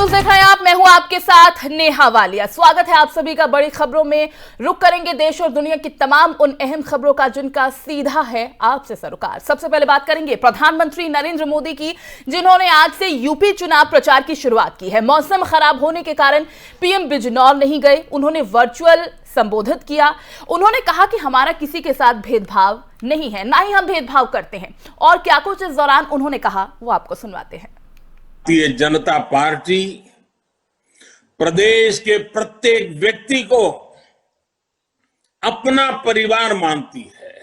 News देख रहे हैं आप। मैं हूं आपके साथ नेहा वालिया। स्वागत है आप सभी का बड़ी खबरों में। रुक करेंगे देश और दुनिया की तमाम उन अहम खबरों का जिनका सीधा है आपसे सरोकार। सबसे पहले बात करेंगे प्रधानमंत्री नरेंद्र मोदी की, जिन्होंने आज से यूपी चुनाव प्रचार की शुरुआत की है। मौसम खराब होने के कारण पीएम बिजनौर नहीं गए, उन्होंने वर्चुअल संबोधित किया। उन्होंने कहा कि हमारा किसी के साथ भेदभाव नहीं है, ना ही हम भेदभाव करते हैं। और क्या कुछ इस दौरान उन्होंने कहा वो आपको सुनवाते हैं। भारतीय जनता पार्टी प्रदेश के प्रत्येक व्यक्ति को अपना परिवार मानती है।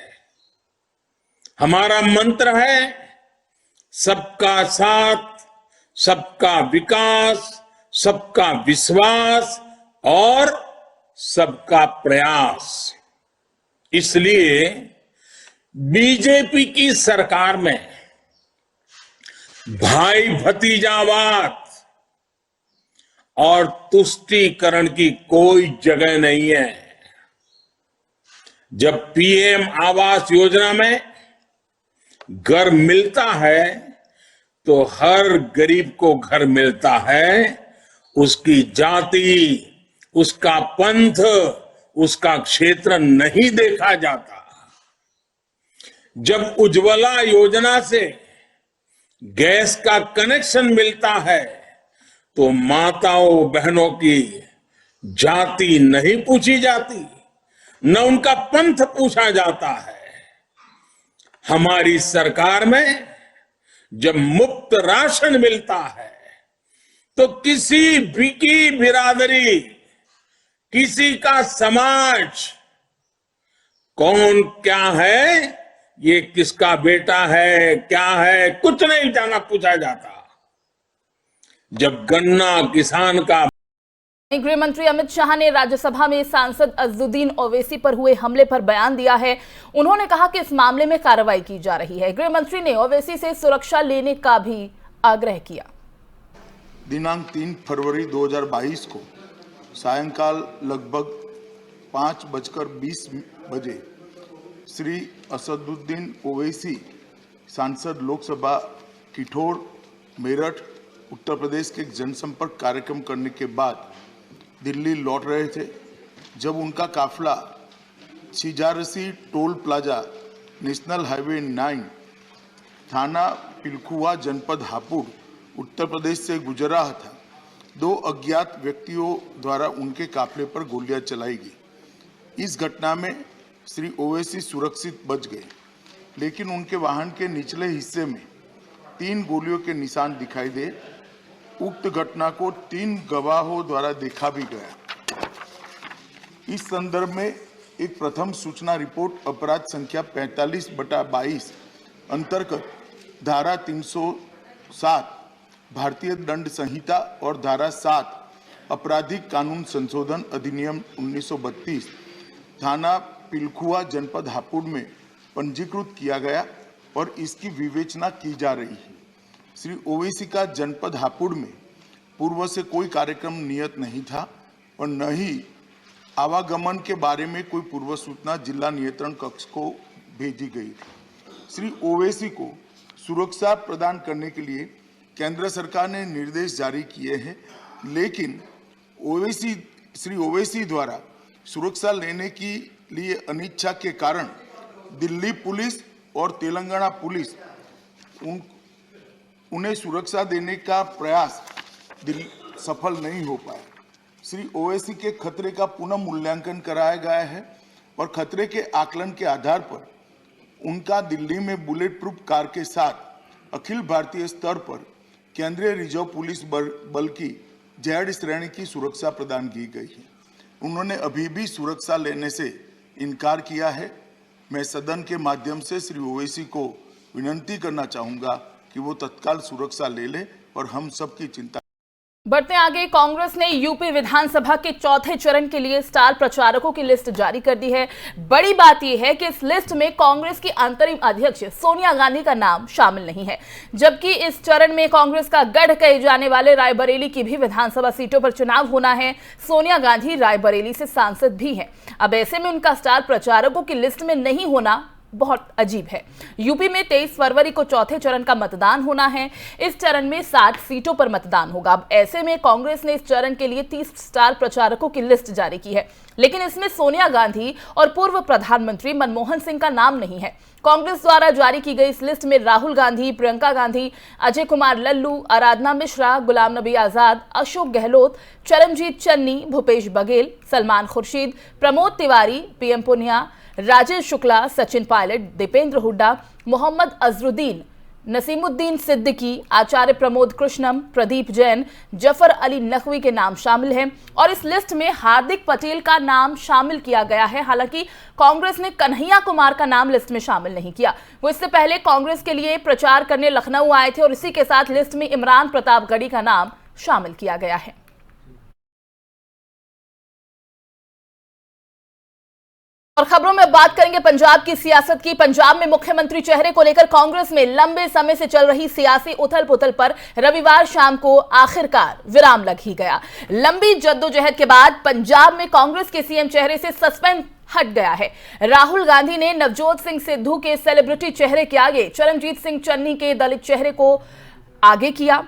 हमारा मंत्र है सबका साथ, सबका विकास, सबका विश्वास और सबका प्रयास। इसलिए बीजेपी की सरकार में भाई भतीजावाद और तुष्टीकरण की कोई जगह नहीं है। जब पीएम आवास योजना में घर मिलता है तो हर गरीब को घर मिलता है। उसकी जाति, उसका पंथ, उसका क्षेत्र नहीं देखा जाता। जब उज्ज्वला योजना से गैस का कनेक्शन मिलता है तो माताओं बहनों की जाति नहीं पूछी जाती, न उनका पंथ पूछा जाता है। हमारी सरकार में जब मुफ्त राशन मिलता है तो किसी भी की बिरादरी, किसी का समाज, कौन क्या है, ये किसका बेटा है, क्या है, कुछ नहीं जाना पूछा जाता। जब गन्ना किसान का। गृह मंत्री अमित शाह ने राज्यसभा में सांसद अजदुद्दीन ओवैसी पर हुए हमले पर बयान दिया है। उन्होंने कहा कि इस मामले में कार्रवाई की जा रही है। गृह मंत्री ने ओवैसी से सुरक्षा लेने का भी आग्रह किया। दिनांक 3 फरवरी 2022 को सायंकाल लगभग 5:20 बजे श्री असदुद्दीन ओवैसी सांसद लोकसभा किठौर मेरठ उत्तर प्रदेश के जनसंपर्क कार्यक्रम करने के बाद दिल्ली लौट रहे थे। जब उनका काफिला Chhijarsi toll plaza national highway 9 थाना पिलखुआ जनपद हापुड़ उत्तर प्रदेश से गुजर रहा था, 2 अज्ञात व्यक्तियों द्वारा उनके काफिले पर गोलियां चलाई गई। इस घटना में श्री ओवैसी सुरक्षित बच गए, लेकिन उनके वाहन के निचले हिस्से में 3 गोलियों के निशान दिखाई दे। उक्त घटना को 3 गवाहों द्वारा देखा भी गया। इस संदर्भ में एक प्रथम सूचना रिपोर्ट अपराध संख्या 45/22 अंतर्गत धारा 307 भारतीय दंड संहिता और धारा 7 आपराधिक कानून संशोधन अधिनियम 1932 थाना पिलखुआ जनपद हापुड़ में पंजीकृत किया गया और इसकी विवेचना की जा रही है। श्री ओवैसी का जनपद हापुड़ में पूर्व से कोई कार्यक्रम नियत नहीं था और न ही आवागमन के बारे में कोई पूर्व सूचना जिला नियंत्रण कक्ष को भेजी गई थी। श्री ओवैसी को सुरक्षा प्रदान करने के लिए केंद्र सरकार ने निर्देश जारी किए हैं, लेकिन श्री ओवैसी द्वारा सुरक्षा लेने की लिए अनिच्छा के कारण दिल्ली पुलिस और तेलंगाना पुलिस उन्हें सुरक्षा देने का प्रयास सफल नहीं हो पाया। श्री ओवैसी के खतरे का पुनः मूल्यांकन कराया गया है और खतरे के आकलन के आधार पर उनका दिल्ली में बुलेट प्रूफ कार के साथ अखिल भारतीय स्तर पर केंद्रीय रिजर्व पुलिस बल की जेड श्रेणी की सुरक्षा प्रदान की गई है। उन्होंने अभी भी सुरक्षा लेने से इनकार किया है। मैं सदन के माध्यम से श्री ओवैसी को विनती करना चाहूंगा कि वो तत्काल सुरक्षा ले ले और हम सबकी चिंता। बढ़ते आगे, कांग्रेस ने यूपी विधानसभा के चौथे चरण के लिए स्टार प्रचारकों की लिस्ट जारी कर दी है। बड़ी बात यह है कि इस लिस्ट में कांग्रेस की अंतरिम अध्यक्ष सोनिया गांधी का नाम शामिल नहीं है, जबकि इस चरण में कांग्रेस का गढ़ कहे जाने वाले रायबरेली की भी विधानसभा सीटों पर चुनाव होना है। सोनिया गांधी रायबरेली से सांसद भी हैं। अब ऐसे में उनका स्टार प्रचारकों की लिस्ट में नहीं होना बहुत अजीब है। यूपी में 23 फरवरी को चौथे चरण का मतदान होना है। इस चरण में 60 सीटों पर मतदान होगा। अब ऐसे में कांग्रेस ने इस चरण के लिए 30 स्टार प्रचारकों की लिस्ट जारी की है, लेकिन इसमें सोनिया गांधी और पूर्व प्रधानमंत्री मनमोहन सिंह का नाम नहीं है। कांग्रेस द्वारा जारी की गई इस लिस्ट में राहुल गांधी, प्रियंका गांधी, अजय कुमार लल्लू, आराधना मिश्रा, गुलाम नबी आजाद, अशोक गहलोत, चरणजीत चन्नी, भूपेश बघेल, सलमान खुर्शीद, प्रमोद तिवारी, पीएम पुनिया, राजेश शुक्ला, सचिन पायलट, दीपेंद्र हुड्डा, मोहम्मद अजरुद्दीन, नसीमुद्दीन सिद्दीकी, आचार्य प्रमोद कृष्णम, प्रदीप जैन, जफर अली नकवी के नाम शामिल हैं और इस लिस्ट में हार्दिक पटेल का नाम शामिल किया गया है। हालांकि कांग्रेस ने कन्हैया कुमार का नाम लिस्ट में शामिल नहीं किया। वो इससे पहले कांग्रेस के लिए प्रचार करने लखनऊ आए थे और इसी के साथ लिस्ट में इमरान प्रतापगढ़ी का नाम शामिल किया गया है। और खबरों में बात करेंगे पंजाब की सियासत की। पंजाब में मुख्यमंत्री चेहरे को लेकर कांग्रेस में लंबे समय से चल रही सियासी उथल-पुथल पर रविवार शाम को आखिरकार विराम लग ही गया। लंबी जद्दोजहद के बाद पंजाब में कांग्रेस के सीएम चेहरे से सस्पेंस हट गया है। राहुल गांधी ने नवजोत सिंह सिद्धू के सेलिब्रिटी चेहरे के आगे चरणजीत सिंह चन्नी के दलित चेहरे को आगे किया।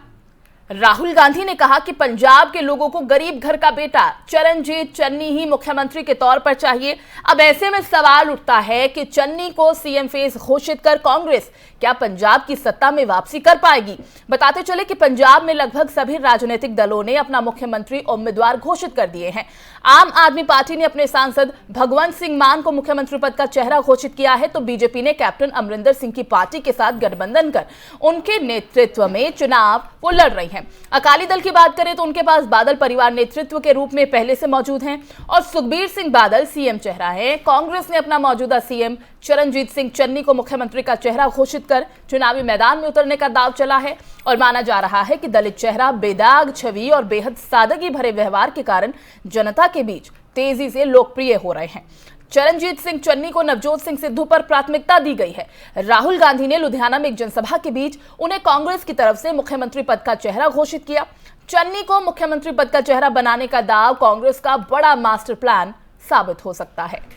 राहुल गांधी ने कहा कि पंजाब के लोगों को गरीब घर का बेटा चरणजीत चन्नी ही मुख्यमंत्री के तौर पर चाहिए। अब ऐसे में सवाल उठता है कि चन्नी को सीएम फेस घोषित कर कांग्रेस क्या पंजाब की सत्ता में वापसी कर पाएगी? बताते चले कि पंजाब में लगभग सभी राजनीतिक दलों ने अपना मुख्यमंत्री उम्मीदवार घोषित कर दिए हैं। आम आदमी पार्टी ने अपने सांसद भगवंत सिंह मान को मुख्यमंत्री पद का चेहरा घोषित किया है, तो बीजेपी ने कैप्टन अमरिंदर सिंह की पार्टी के साथ गठबंधन कर उनके नेतृत्व में चुनाव वो लड़ रही है। अकाली दल की बात करें तो उनके पास बादल परिवार नेतृत्व के रूप में पहले से मौजूद हैं और सुखबीर सिंह बादल सीएम चेहरा है। कांग्रेस ने अपना मौजूदा सीएम चरणजीत सिंह चन्नी को मुख्यमंत्री का चेहरा घोषित कर चुनावी मैदान में उतरने का दांव चला है और माना जा रहा है कि दलित चेहरा बेदाग छवि और बेहद सादगी भरे व्यवहार के कारण जनता के बीच तेजी से लोकप्रिय हो रहे हैं। चरणजीत सिंह चन्नी को नवजोत सिंह सिद्धू पर प्राथमिकता दी गई है। राहुल गांधी ने लुधियाना में एक जनसभा के बीच उन्हें कांग्रेस की तरफ से मुख्यमंत्री पद का चेहरा घोषित किया। चन्नी को मुख्यमंत्री पद का चेहरा बनाने का दाव कांग्रेस का बड़ा मास्टर प्लान साबित हो सकता है।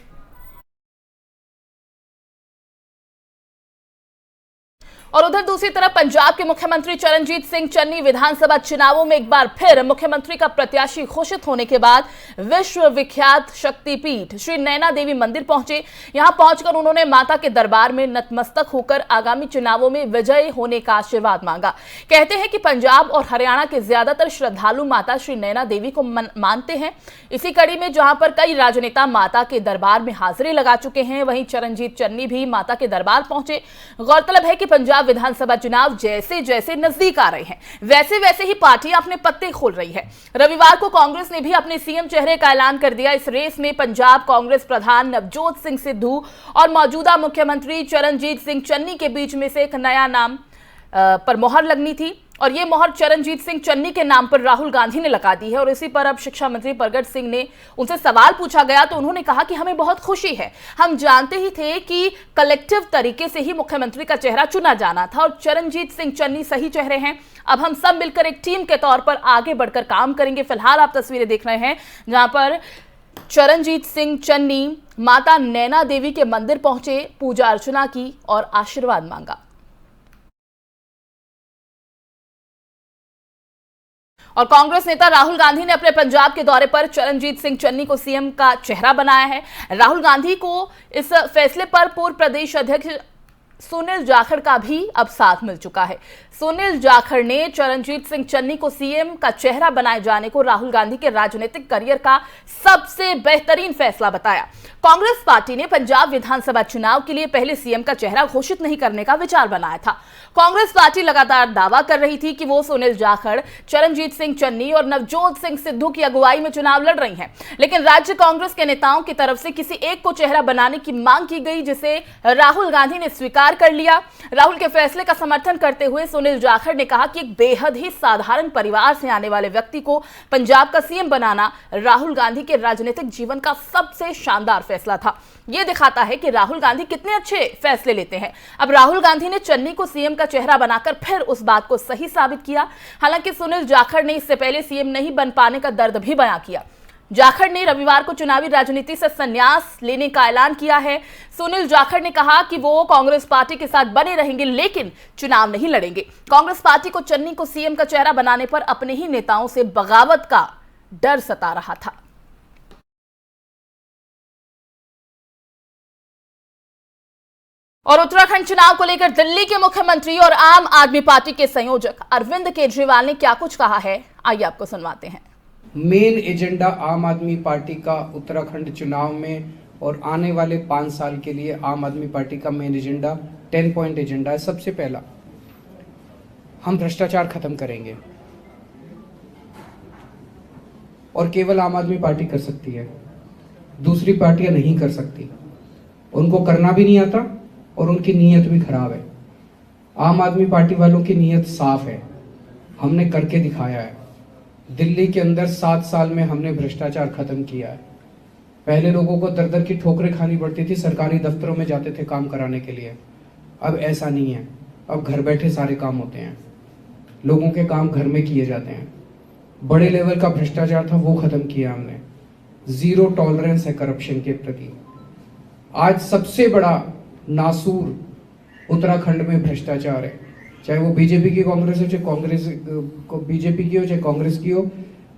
और उधर दूसरी तरफ पंजाब के मुख्यमंत्री चरणजीत सिंह चन्नी विधानसभा चुनावों में एक बार फिर मुख्यमंत्री का प्रत्याशी घोषित होने के बाद विश्व विख्यात शक्तिपीठ श्री नैना देवी मंदिर पहुंचे। यहां पहुंचकर उन्होंने माता के दरबार में नतमस्तक होकर आगामी चुनावों में विजयी होने का आशीर्वाद मांगा। कहते हैं कि पंजाब और हरियाणा के ज्यादातर श्रद्धालु माता श्री नैना देवी को मानते हैं। इसी कड़ी में जहां पर कई राजनेता माता के दरबार में हाजिरी लगा चुके हैं, वहीं चरणजीत चन्नी भी माता के दरबार पहुंचे। गौरतलब है कि पंजाब विधानसभा चुनाव जैसे जैसे नजदीक आ रहे हैं, वैसे वैसे ही पार्टियां अपने पत्ते खोल रही है। रविवार को कांग्रेस ने भी अपने सीएम चेहरे का ऐलान कर दिया। इस रेस में पंजाब कांग्रेस प्रधान नवजोत सिंह सिद्धू और मौजूदा मुख्यमंत्री चरणजीत सिंह चन्नी के बीच में से एक नया नाम पर मोहर लगनी थी और ये मोहर चरणजीत सिंह चन्नी के नाम पर राहुल गांधी ने लगा दी है। और इसी पर अब शिक्षा मंत्री प्रगट सिंह ने उनसे सवाल पूछा गया तो उन्होंने कहा कि हमें बहुत खुशी है, हम जानते ही थे कि कलेक्टिव तरीके से ही मुख्यमंत्री का चेहरा चुना जाना था और चरणजीत सिंह चन्नी सही चेहरे हैं। अब हम सब मिलकर एक टीम के तौर पर आगे बढ़कर काम करेंगे। फिलहाल आप तस्वीरें देख रहे हैं जहां पर चरणजीत सिंह चन्नी माता नैना देवी के मंदिर पहुंचे, पूजा अर्चना की और आशीर्वाद मांगा। और कांग्रेस नेता राहुल गांधी ने अपने पंजाब के दौरे पर चरणजीत सिंह चन्नी को सीएम का चेहरा बनाया है। राहुल गांधी को इस फैसले पर पूर्व प्रदेश अध्यक्ष सुनील जाखड़ का भी अब साथ मिल चुका है। सुनील जाखड़ ने चरणजीत सिंह चन्नी को सीएम का चेहरा बनाए जाने को राहुल गांधी के राजनीतिक करियर का सबसे बेहतरीन फैसला बताया। कांग्रेस पार्टी ने पंजाब विधानसभा चुनाव के लिए पहले सीएम का चेहरा घोषित नहीं करने का विचार बनाया था। कांग्रेस पार्टी लगातार दावा कर रही थी कि वो सुनील जाखड़, चरणजीत सिंह चन्नी और नवजोत सिंह सिद्धू की अगुवाई में चुनाव लड़ रही हैं। लेकिन राज्य कांग्रेस के नेताओं की तरफ से किसी एक को चेहरा बनाने की मांग की गई, जिसे राहुल गांधी ने स्वीकार कर लिया। राहुल के फैसले का समर्थन करते हुए सुनील जाखड़ ने कहा कि एक बेहद ही साधारण परिवार से आने वाले व्यक्ति को पंजाब का सीएम बनाना राहुल गांधी के राजनीतिक जीवन का सबसे शानदार फैसला था। यह दिखाता है कि राहुल गांधी कितने अच्छे फैसले लेते हैं। अब राहुल गांधी ने चन्नी को सीएम का चेहरा बनाकर फिर उस बात को सही साबित किया। हालांकि सुनील जाखड़ ने इससे पहले सीएम नहीं बन पाने का दर्द भी बयां किया। जाखड़ ने रविवार को चुनावी राजनीति से संन्यास लेने का ऐलान किया है। सुनील जाखड़ ने कहा कि वो कांग्रेस पार्टी के साथ बने रहेंगे, लेकिन चुनाव नहीं लड़ेंगे। कांग्रेस पार्टी को चन्नी को सीएम का चेहरा बनाने पर अपने ही नेताओं से बगावत का डर सता रहा था। और उत्तराखंड चुनाव को लेकर दिल्ली के मुख्यमंत्री और आम आदमी पार्टी के संयोजक अरविंद केजरीवाल ने क्या कुछ कहा है, आइए आपको सुनवाते हैं। मेन एजेंडा आम आदमी पार्टी का उत्तराखंड चुनाव में और आने वाले 5 साल के लिए आम आदमी पार्टी का मेन एजेंडा 10 पॉइंट एजेंडा है। सबसे पहला, हम भ्रष्टाचार खत्म करेंगे और केवल आम आदमी पार्टी कर सकती है, दूसरी पार्टियां नहीं कर सकती। उनको करना भी नहीं आता और उनकी नीयत भी खराब है। आम आदमी पार्टी वालों की नीयत साफ है, हमने करके दिखाया है। दिल्ली के अंदर 7 साल में हमने भ्रष्टाचार खत्म किया है। पहले लोगों को दर दर की ठोकरें खानी पड़ती थी, सरकारी दफ्तरों में जाते थे काम कराने के लिए। अब ऐसा नहीं है, अब घर बैठे सारे काम होते हैं, लोगों के काम घर में किए जाते हैं। बड़े लेवल का भ्रष्टाचार था वो खत्म किया हमने। 0 टॉलरेंस है करप्शन के प्रति। आज सबसे बड़ा नासूर उत्तराखंड में भ्रष्टाचार है, चाहे वो बीजेपी की कांग्रेस हो, चाहे कांग्रेस को बीजेपी की हो, चाहे कांग्रेस की हो।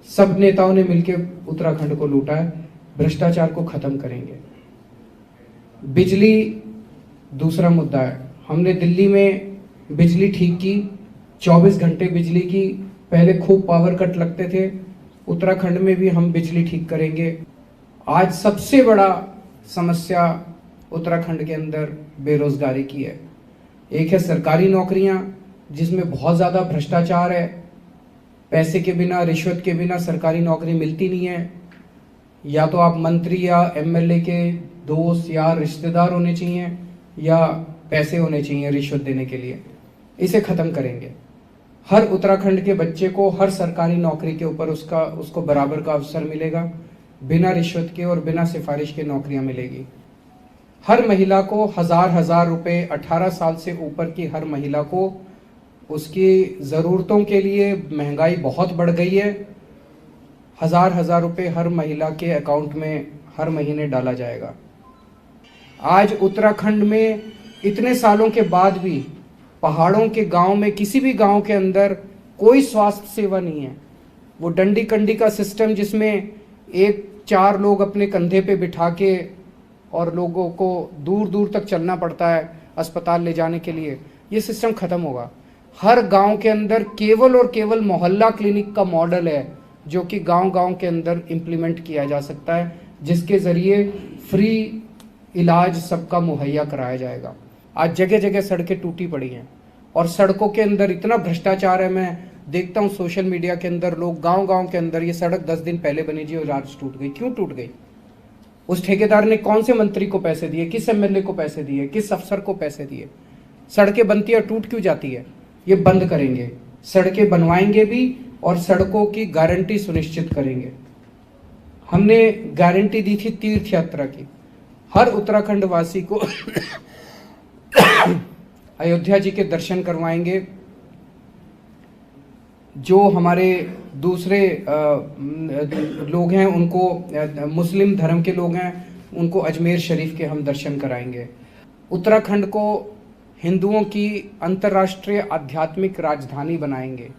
सब नेताओं ने मिलकर उत्तराखंड को लूटा है। भ्रष्टाचार को खत्म करेंगे। बिजली दूसरा मुद्दा है। हमने दिल्ली में बिजली ठीक की, 24 घंटे बिजली की। पहले खूब पावर कट लगते थे, उत्तराखंड में भी हम बिजली ठीक करेंगे। आज सबसे बड़ा समस्या उत्तराखंड के अंदर बेरोजगारी की है। एक है सरकारी नौकरियां, जिसमें बहुत ज़्यादा भ्रष्टाचार है। पैसे के बिना, रिश्वत के बिना सरकारी नौकरी मिलती नहीं है। या तो आप मंत्री या एमएलए के दोस्त या रिश्तेदार होने चाहिए, या पैसे होने चाहिए रिश्वत देने के लिए। इसे ख़त्म करेंगे। हर उत्तराखंड के बच्चे को हर सरकारी नौकरी के ऊपर उसको बराबर का अवसर मिलेगा। बिना रिश्वत के और बिना सिफारिश के नौकरियां मिलेगी। हर महिला को हजार रुपए, 18 साल से ऊपर की हर महिला को उसकी ज़रूरतों के लिए, महंगाई बहुत बढ़ गई है, हजार रुपए हर महिला के अकाउंट में हर महीने डाला जाएगा। आज उत्तराखंड में इतने सालों के बाद भी पहाड़ों के गांव में, किसी भी गांव के अंदर कोई स्वास्थ्य सेवा नहीं है। वो डंडी कंडी का सिस्टम, जिसमें 4 लोग अपने कंधे पे बिठा के और लोगों को दूर दूर तक चलना पड़ता है अस्पताल ले जाने के लिए, ये सिस्टम खत्म होगा। हर गांव के अंदर केवल और केवल मोहल्ला क्लिनिक का मॉडल है, जो कि गांव-गांव के अंदर इम्प्लीमेंट किया जा सकता है, जिसके ज़रिए फ्री इलाज सबका मुहैया कराया जाएगा। आज जगह जगह सड़कें टूटी पड़ी हैं और सड़कों के अंदर इतना भ्रष्टाचार है। मैं देखता हूँ सोशल मीडिया के अंदर लोग गांव-गांव के अंदर, ये सड़क 10 दिन पहले बनी जी और आज टूट गई। क्यों टूट गई? उस ठेकेदार ने कौन से मंत्री को पैसे दिए, किस एमएलए को पैसे दिए, किस अफसर को पैसे दिए? सड़कें बनती है और टूट क्यों जाती है? ये बंद करेंगे, सड़कें बनवाएंगे भी और सड़कों की गारंटी सुनिश्चित करेंगे। हमने गारंटी दी थी तीर्थ यात्रा की। हर उत्तराखंड वासी को अयोध्या जी के दर्शन करवाएंगे। जो हमारे दूसरे लोग हैं, उनको, मुस्लिम धर्म के लोग हैं, उनको अजमेर शरीफ के हम दर्शन कराएंगे। उत्तराखंड को हिंदुओं की अंतर्राष्ट्रीय आध्यात्मिक राजधानी बनाएंगे।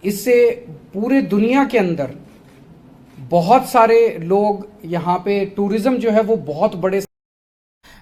इससे पूरे दुनिया के अंदर बहुत सारे लोग यहाँ पे, टूरिज्म जो है वो बहुत बड़े।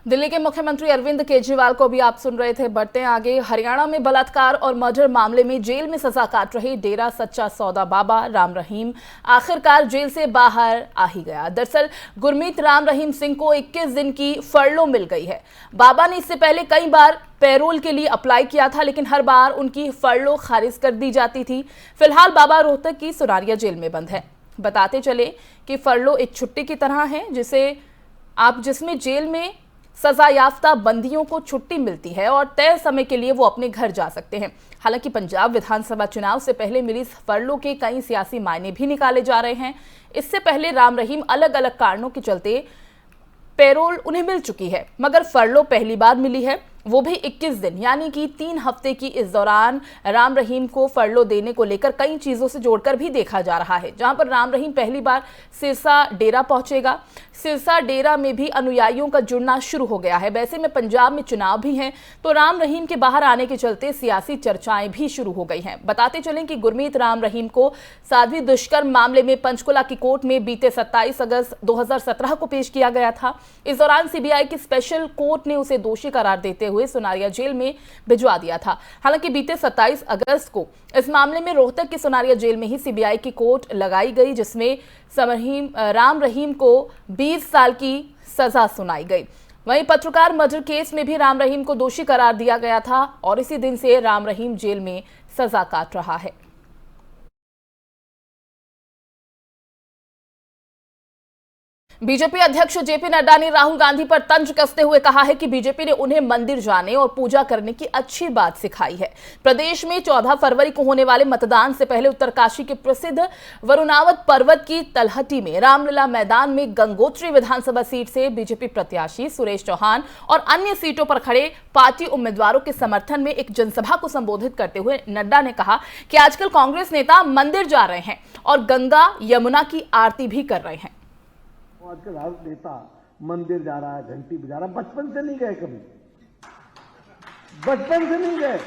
दिल्ली के मुख्यमंत्री अरविंद केजरीवाल को भी आप सुन रहे थे। बढ़ते आगे, हरियाणा में बलात्कार और मर्डर मामले में जेल में सजा काट रहे डेरा सच्चा सौदा बाबा राम रहीम आखिरकार जेल से बाहर आ ही गया। दरअसल गुरमीत राम रहीम सिंह को 21 दिन की फरलो मिल गई है। बाबा ने इससे पहले कई बार पैरोल के लिए अप्लाई किया था, लेकिन हर बार उनकी फरलो खारिज कर दी जाती थी। फिलहाल बाबा रोहतक की सुनारिया जेल में बंद है। बताते चले कि फरलो एक छुट्टी की तरह है, जिसमें जेल में सजा याफ्ता बंदियों को छुट्टी मिलती है और तय समय के लिए वो अपने घर जा सकते हैं। हालांकि पंजाब विधानसभा चुनाव से पहले मिली फरलो के कई सियासी मायने भी निकाले जा रहे हैं। इससे पहले राम रहीम अलग अलग कारणों के चलते पैरोल उन्हें मिल चुकी है, मगर फरलो पहली बार मिली है। वो भी 21 दिन, यानी कि 3 हफ्ते की। इस दौरान राम रहीम को फरलो देने को लेकर कई चीजों से जोड़कर भी देखा जा रहा है। जहां पर राम रहीम पहली बार सिरसा डेरा पहुंचेगा। सिरसा डेरा में भी अनुयायियों का जुड़ना शुरू हो गया है। वैसे में पंजाब में चुनाव भी हैं, तो राम रहीम के बाहर आने के चलते सियासी चर्चाएं भी शुरू हो गई हैं। बताते चलें कि गुरमीत राम रहीम को साध्वी दुष्कर्म मामले में पंचकुला की कोर्ट में बीते 27 अगस्त 2017 को पेश किया गया था। इस दौरान सीबीआई की स्पेशल कोर्ट ने उसे दोषी करार देते हुए सुनारिया जेल में भिजवा दिया था। हालांकि बीते 27 अगस्त को इस मामले में रोहतक की सुनारिया जेल में ही सीबीआई की कोर्ट लगाई गई, जिसमें राम रहीम को 20 साल की सजा सुनाई गई। वहीं पत्रकार मर्डर केस में भी राम रहीम को दोषी करार दिया गया था और इसी दिन से राम रहीम जेल में सजा काट रहा है। बीजेपी अध्यक्ष जेपी नड्डा ने राहुल गांधी पर तंज कसते हुए कहा है कि बीजेपी ने उन्हें मंदिर जाने और पूजा करने की अच्छी बात सिखाई है। प्रदेश में 14 फरवरी को होने वाले मतदान से पहले उत्तरकाशी के प्रसिद्ध वरुणावत पर्वत की तलहटी में रामलला मैदान में गंगोत्री विधानसभा सीट से बीजेपी प्रत्याशी सुरेश चौहान और अन्य सीटों पर खड़े पार्टी उम्मीदवारों के समर्थन में एक जनसभा को संबोधित करते हुए नड्डा ने कहा कि आजकल कांग्रेस नेता मंदिर जा रहे हैं और गंगा यमुना की आरती भी कर रहे हैं। आजकल हर नेता मंदिर जा रहा है, घंटी बजा रहा है। बचपन से नहीं गए, कभी बचपन से नहीं गए।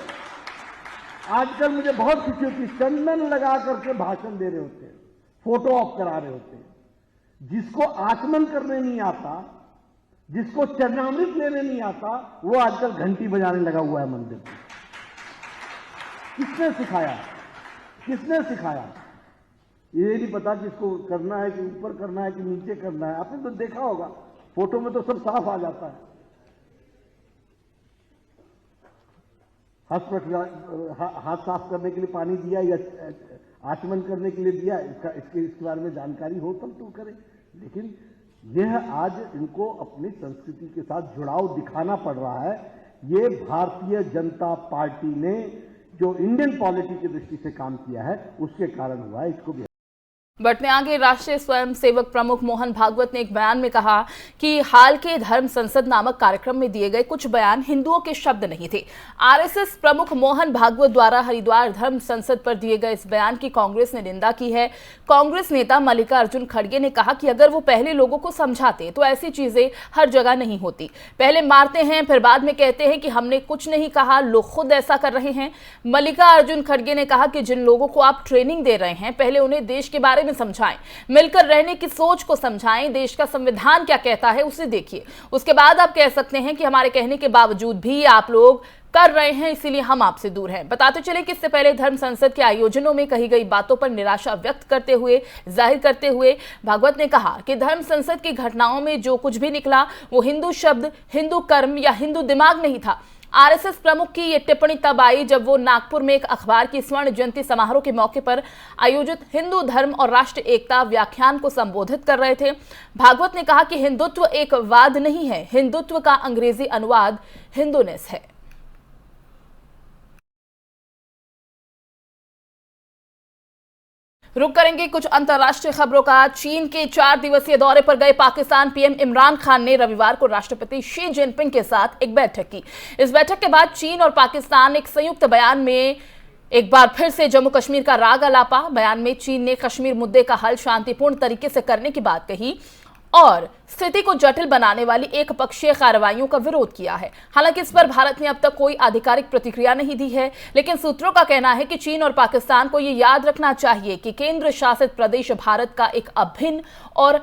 आजकल मुझे बहुत खुशी होती है, चंदन लगा करके भाषण दे रहे होते हैं, फोटो ऑफ करा रहे होते हैं। जिसको आचमन करने नहीं आता, जिसको चरणामृत लेने नहीं आता, वो आजकल घंटी बजाने लगा हुआ है मंदिर में। किसने सिखाया? किसने सिखाया? ये नहीं पता किसको करना है, कि ऊपर करना है कि नीचे करना है। आपने तो देखा होगा, फोटो में तो सब साफ आ जाता है। हाथ साफ करने के लिए पानी दिया या आचमन करने के लिए दिया, इसके बारे में जानकारी हो तब तो करें। लेकिन यह आज इनको अपनी संस्कृति के साथ जुड़ाव दिखाना पड़ रहा है। ये भारतीय जनता पार्टी ने जो इंडियन पॉलिटी की दृष्टि से काम किया है, उसके कारण हुआ है। इसको भी बढ़ते आगे, राष्ट्रीय स्वयंसेवक प्रमुख मोहन भागवत ने एक बयान में कहा कि हाल के धर्म संसद नामक कार्यक्रम में दिए गए कुछ बयान हिंदुओं के शब्द नहीं थे। आरएसएस प्रमुख मोहन भागवत द्वारा हरिद्वार धर्म संसद पर दिए गए इस बयान की कांग्रेस ने निंदा की है। कांग्रेस नेता मल्लिकार्जुन खड़गे ने कहा कि अगर वो पहले लोगों को समझाते तो ऐसी चीजें हर जगह नहीं होती। पहले मारते हैं, फिर बाद में कहते हैं कि हमने कुछ नहीं कहा, लोग खुद ऐसा कर रहे हैं। मल्लिकार्जुन खड़गे ने कहा कि जिन लोगों को आप ट्रेनिंग दे रहे हैं, पहले उन्हें देश के बारे में समझाएं, मिलकर रहने की सोच को समझाएं, देश का संविधान क्या कहता है उसे देखिए। उसके बाद आप कह सकते हैं कि हमारे कहने के बावजूद भी आप लोग कर रहे हैं, इसीलिए हम आपसे दूर हैं। बताते चले कि इससे पहले धर्म संसद के आयोजनों में कही गई बातों पर निराशा व्यक्त करते हुए जाहिर करते हुए भागवत ने कहा कि धर्म संसद की घटनाओं में जो कुछ भी निकला वो हिंदू शब्द, हिंदू कर्म या हिंदू दिमाग नहीं था। आरएसएस प्रमुख की ये टिप्पणी तब आई जब वो नागपुर में एक अखबार की स्वर्ण जयंती समारोह के मौके पर आयोजित हिंदू धर्म और राष्ट्र एकता व्याख्यान को संबोधित कर रहे थे। भागवत ने कहा कि हिंदुत्व एक वाद नहीं है, हिंदुत्व का अंग्रेजी अनुवाद हिंदूनेस है। रुक करेंगे कुछ अंतर्राष्ट्रीय खबरों का। चीन के 4 दिवसीय दौरे पर गए पाकिस्तान पीएम इमरान खान ने रविवार को राष्ट्रपति शी जिनपिंग के साथ एक बैठक की। इस बैठक के बाद चीन और पाकिस्तान एक संयुक्त बयान में एक बार फिर से जम्मू कश्मीर का राग अलापा। बयान में चीन ने कश्मीर मुद्दे का हल शांतिपूर्ण तरीके से करने की बात कही और स्थिति को जटिल बनाने वाली एक पक्षीय कार्रवाइयों का विरोध किया है। हालांकि इस पर भारत ने अब तक कोई आधिकारिक प्रतिक्रिया नहीं दी है, लेकिन सूत्रों का कहना है कि चीन और पाकिस्तान को यह याद रखना चाहिए कि केंद्र शासित प्रदेश भारत का एक अभिन्न और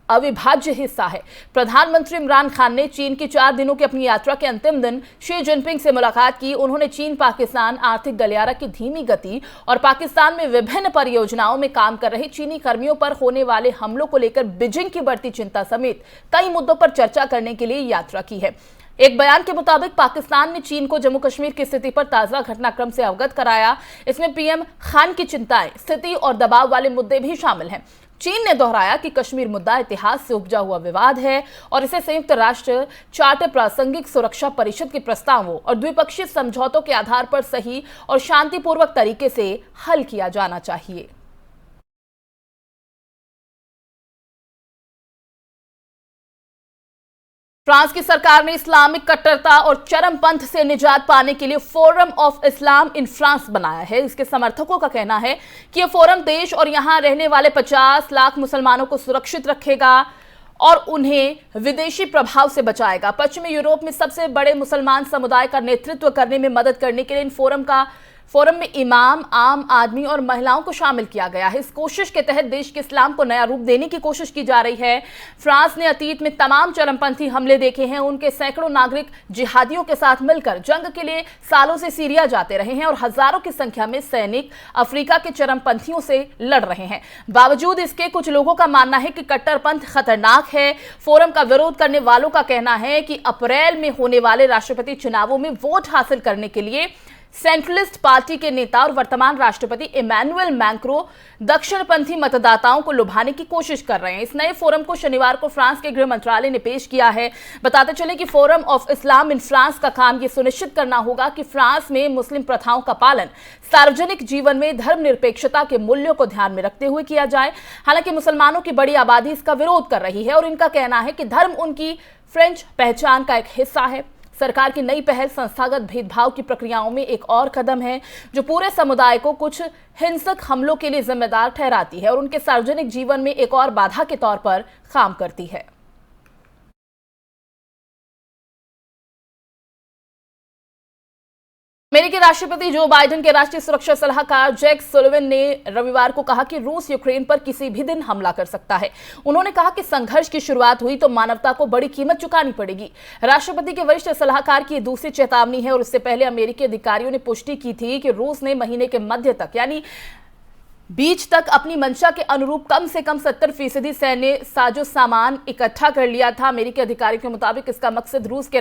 अविभाज्य हिस्सा है। प्रधानमंत्री इमरान खान ने चीन की 4 दिनों की अपनी यात्रा के अंतिम दिन शी जिनपिंग से मुलाकात की। उन्होंने चीन पाकिस्तान आर्थिक गलियारा की धीमी गति और पाकिस्तान में विभिन्न परियोजनाओं में काम कर रहे चीनी कर्मियों पर होने वाले हमलों को लेकर बीजिंग की बढ़ती चिंता समेत कई मुद्दों पर चर्चा करने के लिए यात्रा की है। एक बयान के मुताबिक पाकिस्तान ने चीन को जम्मू कश्मीर की स्थिति पर ताजा घटनाक्रम से अवगत कराया। इसमें पीएम खान की चिंताएं, स्थिति और दबाव वाले मुद्दे भी शामिल हैं। चीन ने दोहराया कि कश्मीर मुद्दा इतिहास से उपजा हुआ विवाद है और इसे संयुक्त राष्ट्र चार्टर प्रासंगिक सुरक्षा परिषद के प्रस्तावों और द्विपक्षीय समझौतों के आधार पर सही और शांतिपूर्वक तरीके से हल किया जाना चाहिए। फ्रांस की सरकार ने इस्लामिक कट्टरता और चरमपंथ से निजात पाने के लिए forum of Islam in France बनाया है। इसके समर्थकों का कहना है कि यह फोरम देश और यहां रहने वाले 50 लाख मुसलमानों को सुरक्षित रखेगा और उन्हें विदेशी प्रभाव से बचाएगा। पश्चिमी यूरोप में सबसे बड़े मुसलमान समुदाय का नेतृत्व करने में मदद करने के लिए इन फोरम में इमाम, आम आदमी और महिलाओं को शामिल किया गया है। इस कोशिश के तहत देश के इस्लाम को नया रूप देने की कोशिश की जा रही है। फ्रांस ने अतीत में तमाम चरमपंथी हमले देखे हैं। उनके सैकड़ों नागरिक जिहादियों के साथ मिलकर जंग के लिए सालों से सीरिया जाते रहे हैं और हजारों की संख्या में सैनिक अफ्रीका के चरमपंथियों से लड़ रहे हैं। बावजूद इसके कुछ लोगों का मानना है कि कट्टरपंथ खतरनाक है। फोरम का विरोध करने वालों का कहना है कि अप्रैल में होने वाले राष्ट्रपति चुनावों में वोट हासिल करने के लिए सेंट्रलिस्ट पार्टी के नेता और वर्तमान राष्ट्रपति इमैनुअल मैक्रो दक्षिणपंथी मतदाताओं को लुभाने की कोशिश कर रहे हैं। इस नए फोरम को शनिवार को फ्रांस के गृह मंत्रालय ने पेश किया है। बताते चले कि forum of Islam in France का काम यह सुनिश्चित करना होगा कि फ्रांस में मुस्लिम प्रथाओं का पालन सार्वजनिक जीवन में धर्मनिरपेक्षता के मूल्यों को ध्यान में रखते हुए किया जाए। हालांकि मुसलमानों की बड़ी आबादी इसका विरोध कर रही है और इनका कहना है कि धर्म उनकी फ्रेंच पहचान का एक हिस्सा है। सरकार की नई पहल संस्थागत भेदभाव की प्रक्रियाओं में एक और कदम है जो पूरे समुदाय को कुछ हिंसक हमलों के लिए जिम्मेदार ठहराती है और उनके सार्वजनिक जीवन में एक और बाधा के तौर पर काम करती है। अमेरिकी राष्ट्रपति जो बाइडेन के राष्ट्रीय सुरक्षा सलाहकार जैक सुलिवन ने रविवार को कहा कि रूस यूक्रेन पर किसी भी दिन हमला कर सकता है। उन्होंने कहा कि संघर्ष की शुरुआत हुई तो मानवता को बड़ी कीमत चुकानी पड़ेगी। राष्ट्रपति के वरिष्ठ सलाहकार की दूसरी चेतावनी है और इससे पहले अमेरिकी अधिकारियों ने पुष्टि की थी कि रूस ने महीने के मध्य तक यानी बीच तक अपनी मंशा के अनुरूप कम से कम 70% सैन्य साजो सामान इकट्ठा कर लिया था। अमेरिकी अधिकारियों के मुताबिक इसका मकसद रूस के